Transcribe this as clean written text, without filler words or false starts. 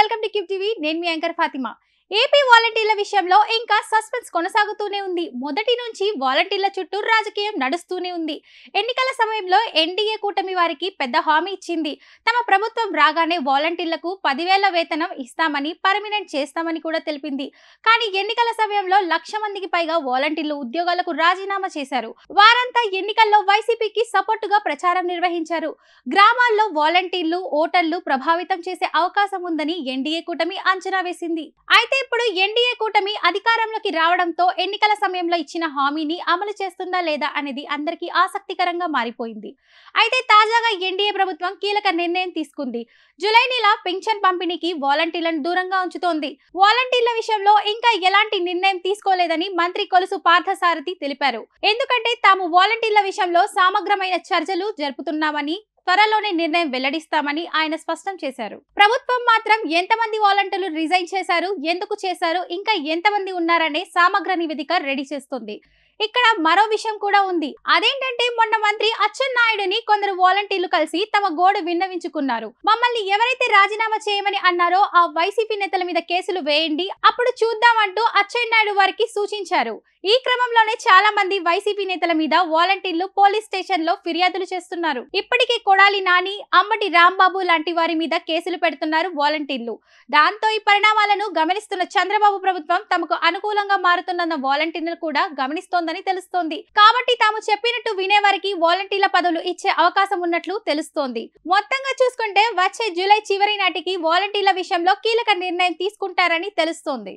Welcome to cube TV. నేను మీ anchor Fatima. AP వాలంటీర్ల విషయంలో ఇంకా సస్పెన్స్ కొనసాగుతూనే ఉంది. మొదటి నుంచి వాలంటీర్ల చుట్టూ రాజకీయం నడుస్తూనే ఉంది. ఎన్నికల సమయంలో ఎన్డీఏ కూటమి వారికి పెద్ద హామీ ఇచ్చింది. తమ ప్రభుత్వం రాగానే వాలంటీర్లకు 10,000 వేతనం ఇస్తామని, పర్మినెంట్ చేస్తామని కూడా తెలిపింది. కానీ ఎన్నికల సమయంలో 1,00,000 మందికి పైగా వాలంటీర్లు ఉద్యోగాలకు రాజీనామా చేశారు. వారంతా ఎన్నికల్లో వైసీపీకి సపోర్టుగా ప్రచారం నిర్వహించారు. గ్రామాల్లో వాలంటీర్లు, ఓటర్లు ప్రభావితం చేసే అవకాశం ఉందని ఎన్డీఏ కూటమి అంచనా వేసింది. అయితే ఇప్పుడు ఎన్డీఏ కూటమి అధికారంలోకి రావడంతో ఎన్నికల సమయంలో ఇచ్చిన హామీని అమలు చేస్తుందా లేదా అనేది అందరికీ ఆసక్తికరంగా మారిపోయింది. అయితే తాజాగా ఎన్డీఏ ప్రభుత్వం కీలక నిర్ణయం తీసుకుంది. జూలై నెల పెన్షన్ పంపిణీకి వాలంటీర్లను దూరంగా ఉంచుతోంది. వాలంటీర్ల విషయంలో ఇంకా ఎలాంటి నిర్ణయం తీసుకోలేదని మంత్రి కొలుసు పార్థసారథి తెలిపారు. ఎందుకంటే తాము వాలంటీర్ల విషయంలో సమగ్రమైన చర్చలు జరుపుతున్నామని, త్వరలోనే నిర్ణయం వెల్లడిస్తామని ఆయన స్పష్టం చేశారు. ప్రభుత్వం మాత్రం ఎంతమంది వాలంటీర్లు రిజైన్ చేశారు, ఎందుకు చేశారు, ఇంకా ఎంతమంది ఉన్నారనే సమగ్ర నివేదిక రెడీ చేస్తుంది. ఇక్కడ మరో విషయం కూడా ఉంది. అదేంటంటే మొన్న మంత్రి అచ్చెన్నాయుడుని కొందరు వాలంటీర్లు కలిసి తమ గోడు విన్నవించుకున్నారు. మమ్మల్ని ఎవరైతే రాజీనామా చేయమని అన్నారో ఆ వైసీపీ నేతల మీద కేసులు వేయండి, అప్పుడు చూద్దామంటూ అచ్చెన్నాయుడు వారికి సూచించారు. ఈ క్రమంలోనే చాలా మంది వైసీపీ నేతల మీద వాలంటీర్లు పోలీస్ స్టేషన్ లో ఫిర్యాదులు చేస్తున్నారు. ఇప్పటికే కొడాలి నాని, అంబటి రాంబాబు లాంటి వారి మీద కేసులు పెడుతున్నారు వాలంటీర్లు. దాంతో ఈ పరిణామాలను గమనిస్తున్న చంద్రబాబు ప్రభుత్వం తమకు అనుకూలంగా మారుతున్న వాలంటీర్లు కూడా గమనిస్తోందని తెలుస్తోంది. కాబట్టి తాము చెప్పినట్టు వినేవారికి వాలంటీర్ల పదవులు ఇచ్చే అవకాశం ఉన్నట్లు తెలుస్తోంది. మొత్తంగా చూసుకుంటే వచ్చే జూలై చివరి నాటికి వాలంటీర్ల విషయంలో కీలక నిర్ణయం తీసుకుంటారని తెలుస్తోంది.